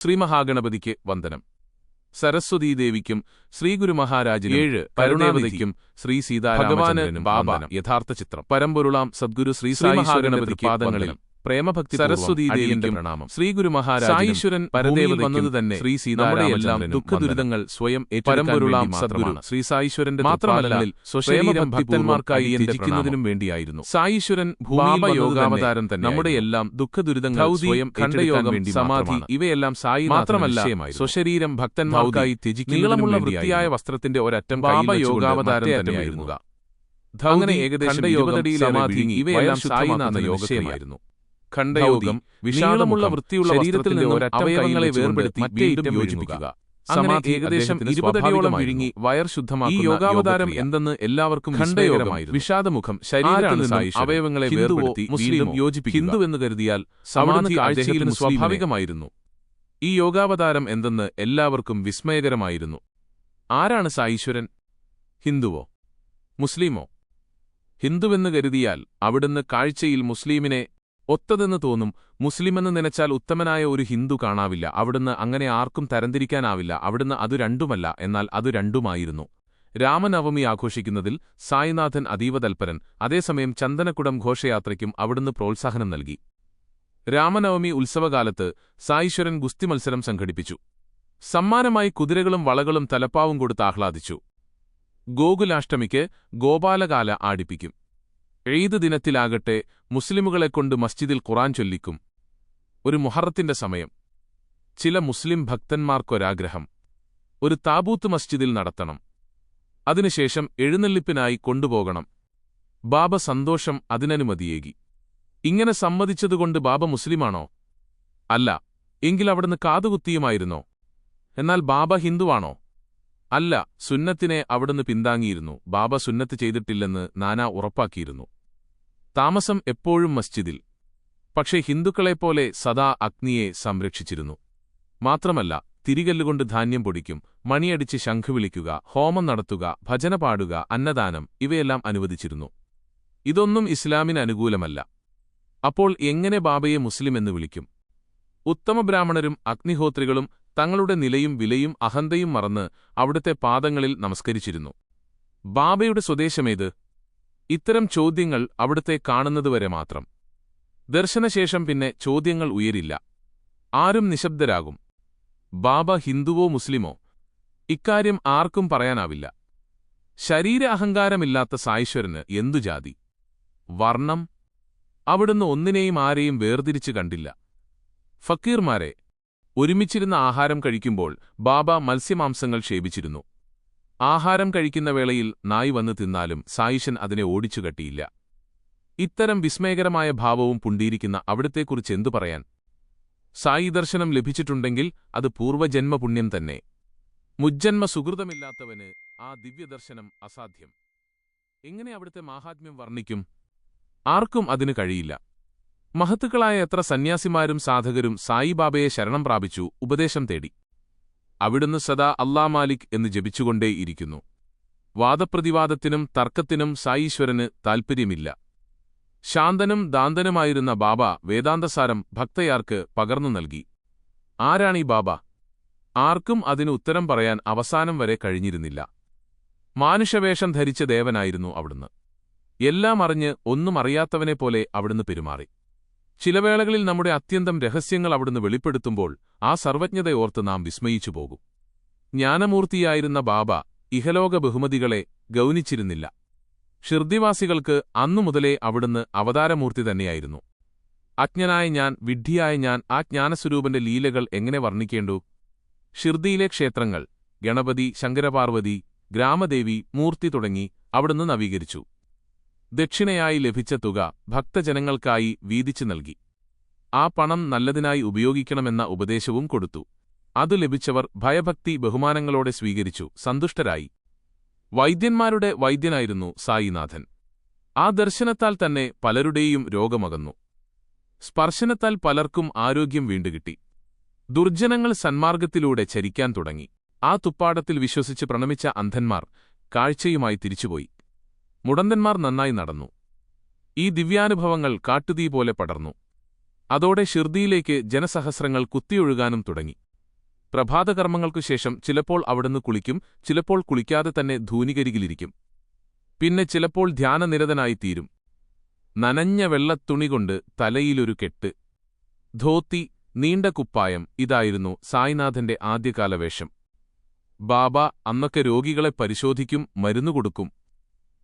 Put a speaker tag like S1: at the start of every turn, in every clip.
S1: ശ്രീമഹാഗണപതിക്ക് വന്ദനം. സരസ്വതീദേവിക്കും ശ്രീഗുരുമഹാരാജിനും 7 കരുണാവതിക്കും ശ്രീ സീതാരാമചന്ദ്രനും ബാബ യഥാർത്ഥ ചിത്രം. പരമ്പൊരുളാം സദ്ഗുരു ശ്രീ സായിശ്വരനപതിക്ക് പാദങ്ങളിലും പ്രേമഭക്തി സരസ്വതീദേവിക്കും പ്രണാമം. ശ്രീഗുരുമഹാരാജീശ്വരൻ പരദേവതയ്ക്ക് വന്നത് തന്നെ ശ്രീ സീതാരാമചന്ദ്രനും ദുഃഖദുരിതങ്ങൾ സ്വയം പരമ്പൊരുളാം സദ്ഗുരു ശ്രീ സായിശ്വരന്റെ മാത്രമല്ല സ്വശരീരം ഭക്തന്മാർക്കായി ത്യജിക്കുന്നതിനും വേണ്ടിയായിരുന്നു. സായിശ്വരൻ ഭൂമിയിൽ യോഗാവതാരം തന്നെ നമ്മുടെ എല്ലാം ദുഃഖദുരിതങ്ങൾ സ്വയം ഖണ്ഡയോഗം സമാധി ഇവയെല്ലാം സായി മാത്രമല്ല സ്വശരീരം ഭക്തന്മാർക്കായി ത്യജിക്കുന്നതിനുള്ള വൃത്തിയായ വസ്ത്രത്തിന്റെ ഒരറ്റം ബാബ യോഗാവതാരം തന്നെയായിരുന്നു. അങ്ങനെ ഏകദേശം 20 അടിയിൽ സമാധി ഇവയെല്ലാം സായിനാഥ യോഗമായിരുന്നു. ഖണ്ഡയോഗം വിശാലമുള്ള വൃത്തിയുള്ള ശരീരത്തിൽ നിന്ന് അവയവങ്ങളെ വേർപെടുത്തി വീണ്ടും യോജിപ്പിക്കുക. അങ്ങനെ ഏകദേശം 20 അടിയോളം വിഴുങ്ങി വയർ ശുദ്ധമാക്കുന്ന ഈ യോഗാവതാരം എന്തെന്ന് എല്ലാവർക്കും ഖണ്ഡയോഗമായിരുന്നു. വിഷാദമുഖം ശരീരത്തിൽ നിന്ന് അവയവങ്ങളെ വേർപെടുത്തി വീണ്ടും യോജിപ്പിക്കുക. ഹിന്ദു എന്ന് കരുതിയാൽ സമാധി ആഴ്ചയിലും സ്വാഭാവികമായിരുന്നു. ഈ യോഗാവതാരം എന്തെന്ന് എല്ലാവർക്കും വിസ്മയകരമായിരുന്നു. ആരാണ് സായീശ്വരൻ? ഹിന്ദുവോ മുസ്ലിമോ? ഹിന്ദുവെന്ന് കരുതിയാൽ അവിടുന്ന് കാഴ്ചയിൽ മുസ്ലിമിനെ ഒത്തതെന്ന് തോന്നും. മുസ്ലിമെന്ന് നനച്ചാൽ ഉത്തമനായ ഒരു ഹിന്ദു കാണാവില്ല. അവിടുന്ന് അങ്ങനെ ആർക്കും തരംതിരിക്കാനാവില്ല. അവിടുന്ന് അതു രണ്ടുമല്ല, എന്നാൽ അതു രണ്ടുമായിരുന്നു. രാമനവമി ആഘോഷിക്കുന്നതിൽ സായിനാഥൻ അതീവ തൽപരൻ. അതേസമയം ചന്ദനക്കുടം ഘോഷയാത്രയ്ക്കും അവിടുന്ന് പ്രോത്സാഹനം നൽകി. രാമനവമി ഉത്സവകാലത്ത് സായീശ്വരൻ ഗുസ്തി മത്സരം സംഘടിപ്പിച്ചു. സമ്മാനമായി കുതിരകളും വളകളും തലപ്പാവും കൊടുത്ത് ആഹ്ലാദിച്ചു. ഗോകുലാഷ്ടമിക്ക് ഗോപാലകാല ആടിപ്പിക്കും. ഈദ് ദിനത്തിലാകട്ടെ മുസ്ലിമുകളെക്കൊണ്ട് മസ്ജിദിൽ ഖുറാൻ ചൊല്ലിക്കും. ഒരു മുഹറത്തിന്റെ സമയം ചില മുസ്ലിം ഭക്തന്മാർക്കൊരാഗ്രഹം, ഒരു താബൂത്ത് മസ്ജിദിൽ നടത്തണം. അതിനുശേഷം എഴുന്നള്ളിപ്പിനായി കൊണ്ടുപോകണം. ബാബ സന്തോഷം അതിനനുമതിയേകി. ഇങ്ങനെ സമ്മതിച്ചതുകൊണ്ട് ബാബ മുസ്ലിമാണോ? അല്ല. എങ്കിൽ അവിടുന്ന് കാതുകുത്തിയുമായിരുന്നോ? എന്നാൽ ബാബ ഹിന്ദുവാണോ? അല്ല. സുന്നത്തിനെ അവിടുന്ന് പിന്താങ്ങിയിരുന്നു. ബാബ സുന്നത്ത് ചെയ്തിട്ടില്ലെന്ന് നാനാ ഉറപ്പാക്കിയിരുന്നു. താമസം എപ്പോഴും മസ്ജിദിൽ. പക്ഷേ ഹിന്ദുക്കളെപ്പോലെ സദാ അഗ്നിയെ സംരക്ഷിച്ചിരുന്നു. മാത്രമല്ല, തിരികല്ലുകൊണ്ട് ധാന്യം പൊടിക്കും, മണിയടിച്ച് ശംഖ് വിളിക്കുക, ഹോമം നടത്തുക, ഭജന പാടുക, അന്നദാനം ഇവയെല്ലാം അനുവദിച്ചിരുന്നു. ഇതൊന്നും ഇസ്ലാമിന് അനുകൂലമല്ല. അപ്പോൾ എങ്ങനെ ബാബയെ മുസ്ലിം എന്ന് വിളിക്കും? ഉത്തമ ബ്രാഹ്മണരും അഗ്നിഹോത്രികളും തങ്ങളുടെ നിലയും വിലയും അഹന്തയും മറന്ന് അവിടുത്തെ പാദങ്ങളിൽ നമസ്കരിച്ചിരുന്നു. ബാബയുടെ സ്വദേശമേത്? ഇത്തരം ചോദ്യങ്ങൾ അവിടുത്തെ കാണുന്നതുവരെ മാത്രം. ദർശനശേഷം പിന്നെ ചോദ്യങ്ങൾ ഉയരില്ല. ആരും നിശബ്ദരാകും. ബാബ ഹിന്ദുവോ മുസ്ലിമോ? ഇക്കാര്യം ആർക്കും പറയാനാവില്ല. ശരീര അഹങ്കാരമില്ലാത്ത സായീശ്വരന് എന്തു ജാതി, വർണ്ണം? അവിടുന്ന് ഒന്നിനെയും ആരെയും വേർതിരിച്ചു കണ്ടില്ല. ഫക്കീർമാരെ ഒരുമിച്ചിരുന്ന ആഹാരം കഴിക്കുമ്പോൾ ബാബ മത്സ്യമാംസങ്ങൾ ക്ഷേപിച്ചിരുന്നു. ആഹാരം കഴിക്കുന്ന വേളയിൽ നായി വന്ന് തിന്നാലും സായിശൻ അതിനെ ഓടിച്ചുകട്ടിയില്ല. ഇത്തരം വിസ്മയകരമായ ഭാവവും പുണ്ടിയിരിക്കുന്ന അവിടത്തെക്കുറിച്ച് എന്തു പറയാൻ? സായി ദർശനം ലഭിച്ചിട്ടുണ്ടെങ്കിൽ അത് പൂർവ്വജന്മപുണ്യം തന്നെ. മുജ്ജന്മ സുഹൃതമില്ലാത്തവന് ആ ദിവ്യദർശനം അസാധ്യം. എങ്ങനെ അവിടുത്തെ മാഹാത്മ്യം വർണ്ണിക്കും? ആർക്കും അതിനു കഴിയില്ല. മഹത്തുക്കളായ എത്ര സന്യാസിമാരും സാധകരും സായിബാബയെ ശരണം പ്രാപിച്ചു, ഉപദേശം തേടി. അവിടുന്ന് സദാ അല്ലാ മാലിക് എന്ന് ജപിച്ചുകൊണ്ടേയിരിക്കുന്നു. വാദപ്രതിവാദത്തിനും തർക്കത്തിനും സായീശ്വരന് താൽപ്പര്യമില്ല. ശാന്തനും ദാന്തനുമായിരുന്ന ബാബ വേദാന്തസാരം ഭക്തയാർക്ക് പകർന്നു നൽകി. ആരാണീ ബാബ? ആർക്കും അതിന് ഉത്തരം പറയാൻ അവസാനം വരെ കഴിഞ്ഞിരുന്നില്ല. മാനുഷവേഷം ധരിച്ച ദേവനായിരുന്നു അവിടുന്ന്. എല്ലാം അറിഞ്ഞ് ഒന്നും അറിയാത്തവനെപ്പോലെ അവിടുന്ന് പെരുമാറി. ചില വേളകളിൽ നമ്മുടെ അത്യന്തം രഹസ്യങ്ങൾ അവിടുന്ന് വെളിപ്പെടുത്തുമ്പോൾ ആ സർവജ്ഞതയോർത്ത് നാം വിസ്മയിച്ചു പോകും. ജ്ഞാനമൂർത്തിയായിരുന്ന ബാബ ഇഹലോക ബഹുമതികളെ ഗൗനിച്ചിരുന്നില്ല. ഷിർദിവാസികൾക്ക് അന്നുമുതലേ അവിടുന്ന് അവതാരമൂർത്തി തന്നെയായിരുന്നു. അജ്ഞനായ ഞാൻ, വിഡ്ഢിയായ ഞാൻ ആ ജ്ഞാനസ്വരൂപന്റെ ലീലകൾ എങ്ങനെ വർണ്ണിക്കേണ്ടു? ഷിർദിയിലെ ക്ഷേത്രങ്ങൾ, ഗണപതി, ശങ്കരപാർവതി, ഗ്രാമദേവി, മൂർത്തി തുടങ്ങി അവിടുന്ന് നവീകരിച്ചു. ദക്ഷിണയായി ലഭിച്ച തുക ഭക്തജനങ്ങൾക്കായി വീതിച്ചു നൽകി. ആ പണം നല്ലതിനായി ഉപയോഗിക്കണമെന്ന ഉപദേശവും കൊടുത്തു. അതു ലഭിച്ചവർ ഭയഭക്തി ബഹുമാനങ്ങളോടെ സ്വീകരിച്ചു, സന്തുഷ്ടരായി. വൈദ്യന്മാരുടെ വൈദ്യനായിരുന്നു സായിനാഥൻ. ആ ദർശനത്താൽ തന്നെ പലരുടെയും രോഗമകന്നു. സ്പർശനത്താൽ പലർക്കും ആരോഗ്യം വീണ്ടുകിട്ടി. ദുർജനങ്ങൾ സന്മാർഗത്തിലൂടെ ചരിക്കാൻ തുടങ്ങി. ആ തുപ്പാടത്തിൽ വിശ്വസിച്ച് പ്രണമിച്ച അന്ധന്മാർ കാഴ്ചയുമായി തിരിച്ചുപോയി. മുടന്തന്മാർ നന്നായി നടന്നു. ഈ ദിവ്യാനുഭവങ്ങൾ കാട്ടുതീ പോലെ പടർന്നു. അതോടെ ഷിർദിയിലേക്ക് ജനസഹസ്രങ്ങൾ കുത്തിയൊഴുകാനും തുടങ്ങി. പ്രഭാതകർമ്മങ്ങൾക്കു ശേഷം ചിലപ്പോൾ അവിടുന്ന് കുളിക്കും, ചിലപ്പോൾ കുളിക്കാതെ തന്നെ ധൂനികരികിലിരിക്കും. പിന്നെ ചിലപ്പോൾ ധ്യാനനിരതനായിത്തീരും. നനഞ്ഞ വെള്ളത്തുണികൊണ്ട് തലയിലൊരു കെട്ട്, ധോത്തി, നീണ്ട കുപ്പായം, ഇതായിരുന്നു സായിനാഥന്റെ ആദ്യകാല വേഷം. ബാബ അന്നൊക്കെ രോഗികളെ പരിശോധിക്കും, മരുന്നുകൊടുക്കും.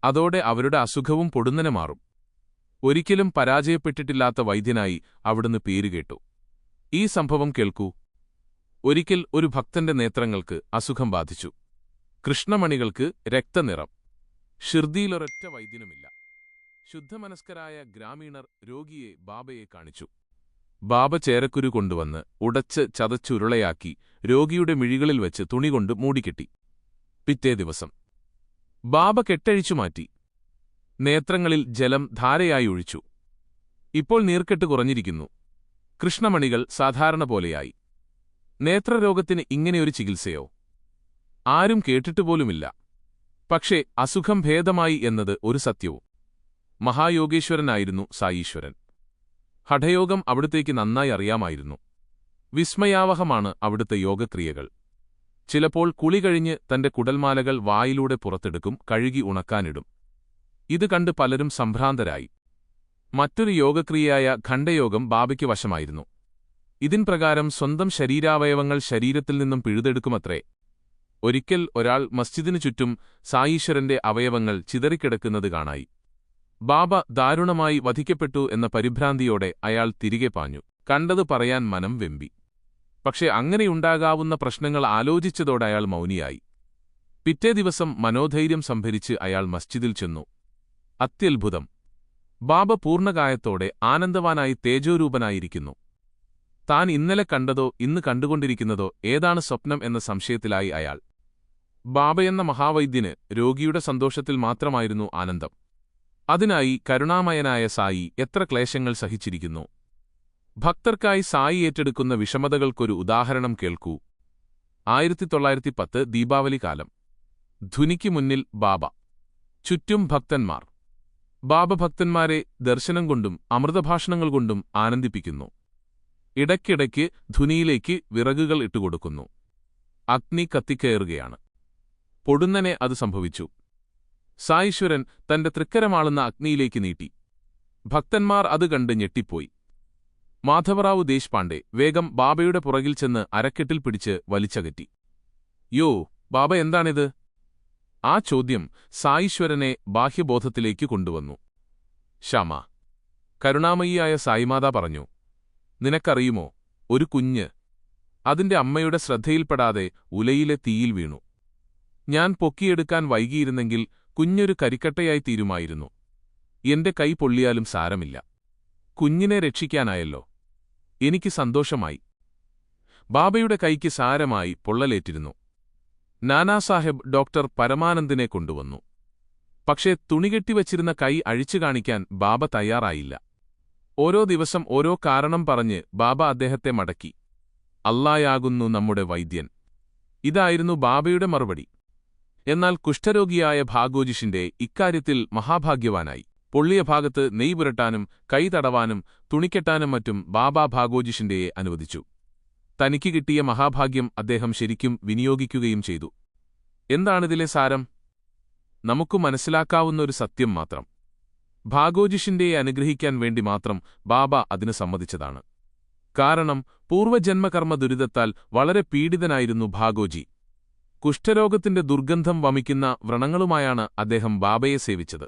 S1: അതോടെ അവരുടെ അസുഖവും പൊടുന്നനെ മാറും. ഒരിക്കലും പരാജയപ്പെട്ടിട്ടില്ലാത്ത വൈദ്യനായി അവിടുന്ന് പേരുകേട്ടു. ഈ സംഭവം കേൾക്കൂ. ഒരിക്കൽ ഒരു ഭക്തന്റെ നേത്രങ്ങൾക്ക് അസുഖം ബാധിച്ചു. കൃഷ്ണമണികൾക്ക് രക്തനിറം. ഷിർദിയിലൊരൊറ്റ വൈദ്യനുമില്ല. ശുദ്ധമനസ്കരായ ഗ്രാമീണർ രോഗിയെ ബാബയെ കാണിച്ചു. ബാബ ചേരക്കുരു കൊണ്ടുവന്ന് ഉടച്ച് ചതച്ചുരുളയാക്കി രോഗിയുടെ മിഴികളിൽ വെച്ച് തുണികൊണ്ട് മൂടിക്കെട്ടി. പിറ്റേ ദിവസം ബാബ കെട്ടഴിച്ചുമാറ്റി. നേത്രങ്ങളിൽ ജലം ധാരയായി ഒഴിച്ചു. ഇപ്പോൾ നീർക്കെട്ട് കുറഞ്ഞിരിക്കുന്നു. കൃഷ്ണമണികൾ സാധാരണ പോലെയായി. നേത്രരോഗത്തിന് ഇങ്ങനെയൊരു ചികിത്സയോ? ആരും കേട്ടിട്ടുപോലുമില്ല. പക്ഷേ അസുഖം ഭേദമായി എന്നത് ഒരു സത്യവും. മഹായോഗേശ്വരനായിരുന്നു സായീശ്വരൻ. ഹഠയോഗം അവിടുത്തേക്ക് നന്നായി അറിയാമായിരുന്നു. വിസ്മയാവഹമാണ് അവിടുത്തെ യോഗക്രിയകൾ. ചിലപ്പോൾ കുളി കഴിഞ്ഞ് തന്റെ കുടൽമാലകൾ വായിലൂടെ പുറത്തെടുക്കും, കഴുകി ഉണക്കാനിടും. ഇത് കണ്ട് പലരും സംഭ്രാന്തരായി. മറ്റൊരു യോഗക്രിയയായ ഖണ്ഡയോഗം ബാബയ്ക്ക് വശമായിരുന്നു. ഇതിൻ പ്രകാരം സ്വന്തം ശരീരാവയവങ്ങൾ ശരീരത്തിൽ നിന്നും പിഴുതെടുക്കുമത്രേ. ഒരിക്കൽ ഒരാൾ മസ്ജിദിനു ചുറ്റും സായീശ്വരന്റെ അവയവങ്ങൾ ചിതറിക്കിടക്കുന്നത് കാണായി. ബാബ ദാരുണമായി വധിക്കപ്പെട്ടു എന്ന പരിഭ്രാന്തിയോടെ അയാൾ തിരികെ പാഞ്ഞു. കണ്ടത് പറയാൻ മനം വെമ്പി. പക്ഷേ അങ്ങനെയുണ്ടാകാവുന്ന പ്രശ്നങ്ങൾ ആലോചിച്ചതോടെ അയാൾ മൗനിയായി. പിറ്റേ ദിവസം മനോധൈര്യം സംഭരിച്ച് അയാൾ മസ്ജിദിൽ ചെന്നു. അത്യത്ഭുതം! ബാബ പൂർണ്ണകായത്തോടെ ആനന്ദവാനായി തേജോരൂപനായിരിക്കുന്നു. താൻ ഇന്നലെ കണ്ടതോ ഇന്ന് കണ്ടുകൊണ്ടിരിക്കുന്നതോ ഏതാണ് സ്വപ്നം എന്ന സംശയത്തിലായി അയാൾ. ബാബയെന്ന മഹാവൈദ്യന് രോഗിയുടെ സന്തോഷത്തിൽ മാത്രമായിരുന്നു ആനന്ദം. അതിനായി കരുണാമയനായ സായി എത്ര ക്ലേശങ്ങൾ സഹിച്ചിരിക്കുന്നു. ഭക്തർക്കായി സായി ഏറ്റെടുക്കുന്ന വിഷമതകൾക്കൊരു ഉദാഹരണം കേൾക്കൂ. 1910 ദീപാവലി കാലം. ധുനിക്ക് മുന്നിൽ ബാബ, ചുറ്റും ഭക്തന്മാർ. ബാബ ഭക്തന്മാരെ ദർശനം കൊണ്ടും അമൃതഭാഷണങ്ങൾ കൊണ്ടും ആനന്ദിപ്പിക്കുന്നു. ഇടയ്ക്കിടയ്ക്ക് ധുനിയിലേക്ക് വിറകുകൾ ഇട്ടുകൊടുക്കുന്നു. അഗ്നി കത്തിക്കയറുകയാണ്. പൊടുന്നനെ അത് സംഭവിച്ചു. സായീശ്വരൻ തന്റെ തൃക്കരമാളുന്ന അഗ്നിയിലേക്ക് നീട്ടി. ഭക്തന്മാർ അത് കണ്ട് ഞെട്ടിപ്പോയി. മാധവറാവു ദേശ്പാണ്ഡെ വേഗം ബാബയുടെ പുറകിൽ ചെന്ന് അരക്കെട്ടിൽ പിടിച്ച് വലിച്ചകറ്റി. യോ ബാബ, എന്താണിത്? ആ ചോദ്യം സായീശ്വരനെ ബാഹ്യബോധത്തിലേക്ക് കൊണ്ടുവന്നു. ക്ഷമ. കരുണാമയിയായ സായിമാതാ പറഞ്ഞു, നിനക്കറിയുമോ, ഒരു കുഞ്ഞ് അതിന്റെ അമ്മയുടെ ശ്രദ്ധയിൽപ്പെടാതെ ഉലയിലെ തീയിൽ വീണു. ഞാൻ പൊക്കിയെടുക്കാൻ വൈകിയിരുന്നെങ്കിൽ കുഞ്ഞൊരു കരിക്കട്ടയായി തീരുമായിരുന്നു. എന്റെ കൈ പൊള്ളിയാലും സാരമില്ല. കുഞ്ഞിനെ രക്ഷിക്കാനായല്ലോ. എനിക്ക് സന്തോഷമായി. ബാബയുടെ കൈക്ക് സാരമായി പൊള്ളലേറ്റിരുന്നു. നാനാസാഹേബ് ഡോക്ടർ പരമാനന്ദിനെ കൊണ്ടുവന്നു. പക്ഷേ തുണികെട്ടിവച്ചിരുന്ന കൈ അഴിച്ചു കാണിക്കാൻ ബാബ തയ്യാറായില്ല. ഓരോ ദിവസം ഓരോ കാരണം പറഞ്ഞ് ബാബ അദ്ദേഹത്തെ മടക്കി. അല്ലായാകുന്നു നമ്മുടെ വൈദ്യൻ. ഇതായിരുന്നു ബാബയുടെ മറുപടി. എന്നാൽ കുഷ്ഠരോഗിയായ ഭാഗോജിഷിന്റെ ഇക്കാര്യത്തിൽ മഹാഭാഗ്യവാനായി. പൊള്ളിയ ഭാഗത്ത് നെയ് പുരട്ടാനും കൈ തടവാനും തുണിക്കെട്ടാനും മറ്റും ബാബ ഭാഗോജിഷിന്റെയെ അനുവദിച്ചു. തനിക്ക് കിട്ടിയ മഹാഭാഗ്യം അദ്ദേഹം ശരിക്കും വിനിയോഗിക്കുകയും ചെയ്തു. എന്താണിതിലെ സാരം? നമുക്കു മനസ്സിലാക്കാവുന്ന ഒരു സത്യം മാത്രം. ഭാഗോജിഷിന്റെയെ അനുഗ്രഹിക്കാൻ വേണ്ടി മാത്രം ബാബ അതിന് സമ്മതിച്ചതാണ്. കാരണം പൂർവ്വജന്മകർമ്മ ദുരിതത്താൽ വളരെ പീഡിതനായിരുന്നു ഭാഗോജി. കുഷ്ഠരോഗത്തിന്റെ ദുർഗന്ധം വമിക്കുന്ന വ്രണങ്ങളുമായാണ് അദ്ദേഹം ബാബയെ സേവിച്ചത്.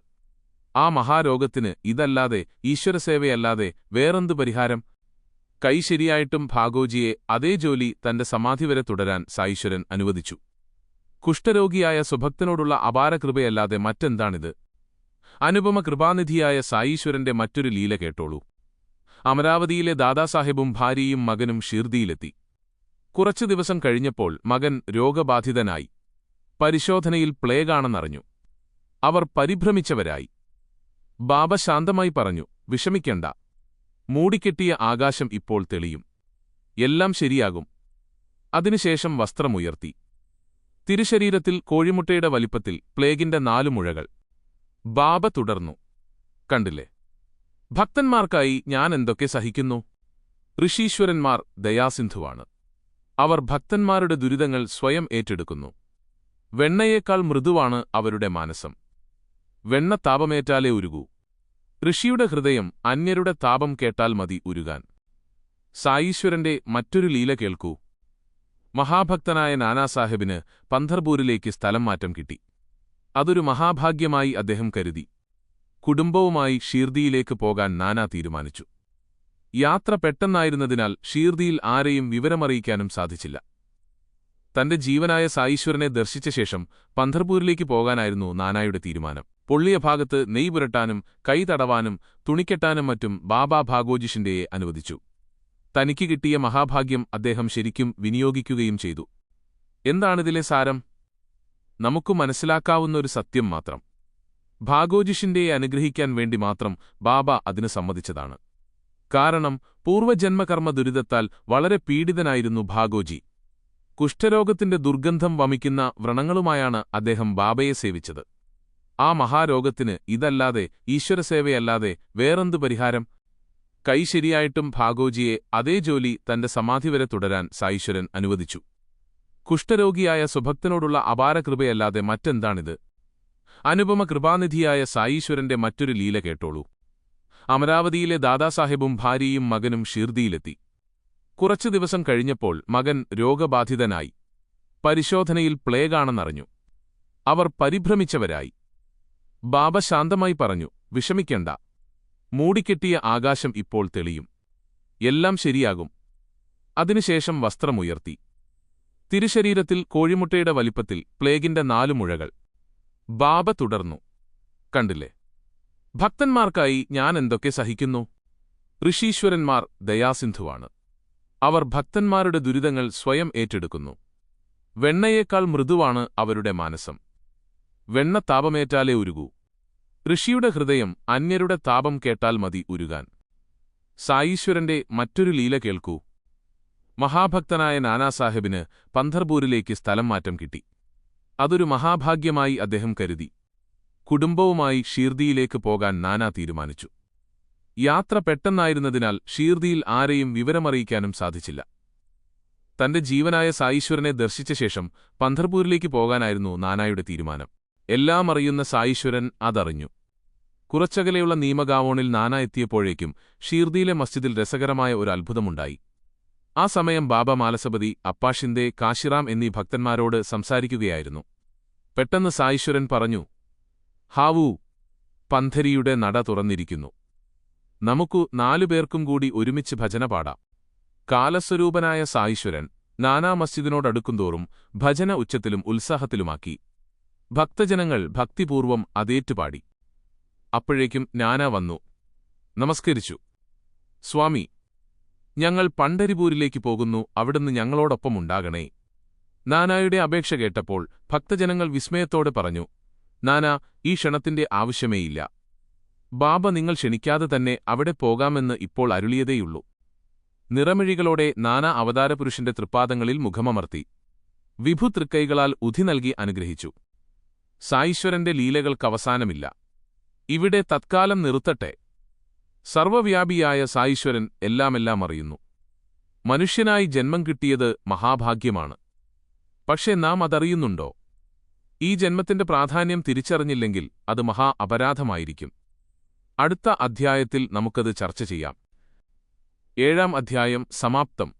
S1: ആ മഹാരോഗത്തിന് ഇതല്ലാതെ, ഈശ്വരസേവയല്ലാതെ വേറെന്തു പരിഹാരം? കൈ ശരിയായിട്ടും ഭാഗോജിയെ അതേ ജോലി തന്റെ സമാധി വരെ തുടരാൻ സായീശ്വരൻ അനുവദിച്ചു. കുഷ്ഠരോഗിയായ സുഭക്തനോടുള്ള അപാരകൃപയല്ലാതെ മറ്റെന്താണിത്? അനുപമ കൃപാനിധിയായ സായീശ്വരന്റെ മറ്റൊരു ലീല കേട്ടോളൂ. അമരാവതിയിലെ ദാദാസാഹേബും ഭാര്യയും മകനും ഷിർദിയിലെത്തി. കുറച്ചു ദിവസം കഴിഞ്ഞപ്പോൾ മകൻ രോഗബാധിതനായി. പരിശോധനയിൽ പ്ലേഗാണെന്നറിഞ്ഞു. അവർ പരിഭ്രമിച്ചവരായി. ബാബ ശാന്തമായി പറഞ്ഞു, വിഷമിക്കണ്ട. മൂടിക്കെട്ടിയ ആകാശം ഇപ്പോൾ തെളിയും. എല്ലാം ശരിയാകും. അതിനുശേഷം വസ്ത്രമുയർത്തി. തിരുശരീരത്തിൽ കോഴിമുട്ടയുടെ വലിപ്പത്തിൽ പ്ലേഗിന്റെ 4 മുഴകൾ. ബാബ തുടർന്നു, കണ്ടില്ലേ, ഭക്തന്മാർക്കായി ഞാൻ എന്തൊക്കെ സഹിക്കുന്നു. ഋഷീശ്വരന്മാർ ദയാസിന്ധുവാണ്. അവർ ഭക്തന്മാരുടെ ദുരിതങ്ങൾ സ്വയം ഏറ്റെടുക്കുന്നു. വെണ്ണയേക്കാൾ മൃദുവാണ് അവരുടെ മാനസം. വെണ്ണ താപമേറ്റാലേ ഉരുകൂ. ഋഷിയുടെ ഹൃദയം അന്യരുടെ താപം കേട്ടാൽ മതി ഉരുകാൻ. സായീശ്വരന്റെ മറ്റൊരു ലീല കേൾക്കൂ. മഹാഭക്തനായ നാനാസാഹബിന് പന്ധർപൂരിലേക്ക് സ്ഥലം മാറ്റം കിട്ടി. അതൊരു മഹാഭാഗ്യമായി അദ്ദേഹം കരുതി. കുടുംബവുമായി ഷീർദിയിലേക്ക് പോകാൻ നാനാ തീരുമാനിച്ചു. യാത്ര പെട്ടെന്നായിരുന്നതിനാൽ ഷീർദിയിൽ ആരെയും വിവരമറിയിക്കാനും സാധിച്ചില്ല. തന്റെ ജീവനായ സായീശ്വരനെ ദർശിച്ച ശേഷം പന്ധർപൂരിലേക്ക് പോകാനായിരുന്നു നാനായുടെ തീരുമാനം. പൊള്ളിയ ഭാഗത്ത് നെയ് പുരട്ടാനും കൈ തടവാനും തുണിക്കെട്ടാനും മറ്റും ബാബാ ഭാഗോജിഷിന്റെയെ അനുവദിച്ചു. തനിക്ക് കിട്ടിയ മഹാഭാഗ്യം അദ്ദേഹം ശരിക്കും വിനിയോഗിക്കുകയും ചെയ്തു. എന്താണിതിലെ സാരം? നമുക്കു മനസ്സിലാക്കാവുന്നൊരു സത്യം മാത്രം. ഭാഗോജിഷിന്റെയെ അനുഗ്രഹിക്കാൻ വേണ്ടി മാത്രം ബാബ അതിന് സമ്മതിച്ചതാണ്. കാരണം പൂർവ്വജന്മകർമ്മ ദുരിതത്താൽ വളരെ പീഡിതനായിരുന്നു ഭാഗോജി. കുഷ്ഠരോഗത്തിന്റെ ദുർഗന്ധം വമിക്കുന്ന വ്രണങ്ങളുമായാണ് അദ്ദേഹം ബാബയെ സേവിച്ചത്. ആ മഹാരോഗത്തിന് ഇതല്ലാതെ, ഈശ്വരസേവയല്ലാതെ വേറെന്തു പരിഹാരം? കൈ ശരിയായിട്ടും ഭാഗോജിയെ അതേ ജോലി തന്റെ സമാധി വരെ തുടരാൻ സായീശ്വരൻ അനുവദിച്ചു. കുഷ്ഠരോഗിയായ സുഭക്തനോടുള്ള അപാരകൃപയല്ലാതെ മറ്റെന്താണിത്? അനുപമ കൃപാനിധിയായ സായീശ്വരന്റെ മറ്റൊരു ലീല കേട്ടോളൂ. അമരാവതിയിലെ ദാദാസാഹേബും ഭാര്യയും മകനും ഷീർദിയിലെത്തി. കുറച്ചു ദിവസം കഴിഞ്ഞപ്പോൾ മകൻ രോഗബാധിതനായി. പരിശോധനയിൽ പ്ലേഗാണെന്നറിഞ്ഞു. അവർ പരിഭ്രമിച്ചവരായി. ബാബ ശാന്തമായി പറഞ്ഞു, വിഷമിക്കണ്ട. മൂടിക്കെട്ടിയ ആകാശം ഇപ്പോൾ തെളിയും. എല്ലാം ശരിയാകും. അതിനുശേഷം വസ്ത്രമുയർത്തി. തിരുശരീരത്തിൽ കോഴിമുട്ടയുടെ വലിപ്പത്തിൽ പ്ലേഗിന്റെ 4 മുഴകൾ. ബാബ തുടർന്നു, കണ്ടില്ലേ, ഭക്തന്മാർക്കായി ഞാൻ എന്തൊക്കെ സഹിക്കുന്നു. ഋഷീശ്വരന്മാർ ദയാസിന്ധുവാണ്. അവർ ഭക്തന്മാരുടെ ദുരിതങ്ങൾ സ്വയം ഏറ്റെടുക്കുന്നു. വെണ്ണയേക്കാൾ മൃദുവാണ് അവരുടെ മാനസം. വെണ്ണ താപമേറ്റാലേ ഉരുകൂ. ഋഷിയുടെ ഹൃദയം അന്യരുടെ താപം കേട്ടാൽ മതി ഉരുകാൻ. സായീശ്വരന്റെ മറ്റൊരു ലീല കേൾക്കൂ. മഹാഭക്തനായ നാനാസാഹബിന് പന്ധർപൂരിലേക്ക് സ്ഥലം മാറ്റം കിട്ടി. അതൊരു മഹാഭാഗ്യമായി അദ്ദേഹം കരുതി. കുടുംബവുമായി ഷീർദിയിലേക്ക് പോകാൻ നാനാ തീരുമാനിച്ചു. യാത്ര പെട്ടെന്നായിരുന്നതിനാൽ ഷീർദിയിൽ ആരെയും വിവരമറിയിക്കാനും സാധിച്ചില്ല. തന്റെ ജീവനായ സായീശ്വരനെ ദർശിച്ച ശേഷം പന്ധർപൂരിലേക്ക് പോകാനായിരുന്നു നാനായുടെ തീരുമാനം. എല്ലാം അറിയുന്ന സായീശ്വരൻ അതറിഞ്ഞു. കുറച്ചകലെയുള്ള നീമഗാവോണിൽ നാനാ എത്തിയപ്പോഴേക്കും ഷീർദിയിലെ മസ്ജിദിൽ രസകരമായ ഒരു അത്ഭുതമുണ്ടായി. ആ സമയം ബാബ മാലസപതി, അപ്പാഷിന്ദെ, കാശിറാം എന്നീ ഭക്തന്മാരോട് സംസാരിക്കുകയായിരുന്നു. പെട്ടെന്ന് സായീശ്വരൻ പറഞ്ഞു, ഹാവൂ, പന്ധരിയുടെ നട തുറന്നിരിക്കുന്നു. നമുക്കു 4 പേർക്കും കൂടി ഒരുമിച്ച് ഭജന പാടാം. കാലസ്വരൂപനായ സായീശ്വരൻ നാനാ മസ്ജിദിനോടടുക്കുന്തോറും ഭജന ഉച്ചത്തിലും ഉത്സാഹത്തിലുമാക്കി. ഭക്തജനങ്ങൾ ഭക്തിപൂർവം അതേറ്റുപാടി. അപ്പോഴേക്കും നാനാ വന്നു, നമസ്കരിച്ചു. സ്വാമി, ഞങ്ങൾ പണ്ഡരിപൂരിലേക്ക് പോകുന്നു, അവിടുന്ന് ഞങ്ങളോടൊപ്പമുണ്ടാകണേ. നാനായുടെ അപേക്ഷ കേട്ടപ്പോൾ ഭക്തജനങ്ങൾ വിസ്മയത്തോടെ പറഞ്ഞു, നാനാ, ഈ ക്ഷണത്തിന്റെ ആവശ്യമേയില്ല. ബാബ നിങ്ങൾ ക്ഷണിക്കാതെ തന്നെ അവിടെ പോകാമെന്ന് ഇപ്പോൾ അരുളിയതേയുള്ളൂ. നിറമിഴികളോടെ നാനാ അവതാരപുരുഷന്റെ തൃപ്പാദങ്ങളിൽ മുഖമമർത്തി വിഭു തൃക്കൈകളാൽ ഉധി നൽകി അനുഗ്രഹിച്ചു. സായീശ്വരന്റെ ലീലകൾക്കവസാനമില്ല. ഇവിടെ തത്കാലം നിർത്തട്ടെ. സർവവ്യാപിയായ സായീശ്വരൻ എല്ലാമെല്ലാം അറിയുന്നു. മനുഷ്യനായി ജന്മം കിട്ടിയത് മഹാഭാഗ്യമാണ്. പക്ഷേ നാം അതറിയുന്നുണ്ടോ? ഈ ജന്മത്തിന്റെ പ്രാധാന്യം തിരിച്ചറിഞ്ഞില്ലെങ്കിൽ അത് മഹാ അപരാധമായിരിക്കും. അടുത്ത അധ്യായത്തിൽ നമുക്കത് ചർച്ച ചെയ്യാം. 7-ാം അധ്യായം സമാപ്തം.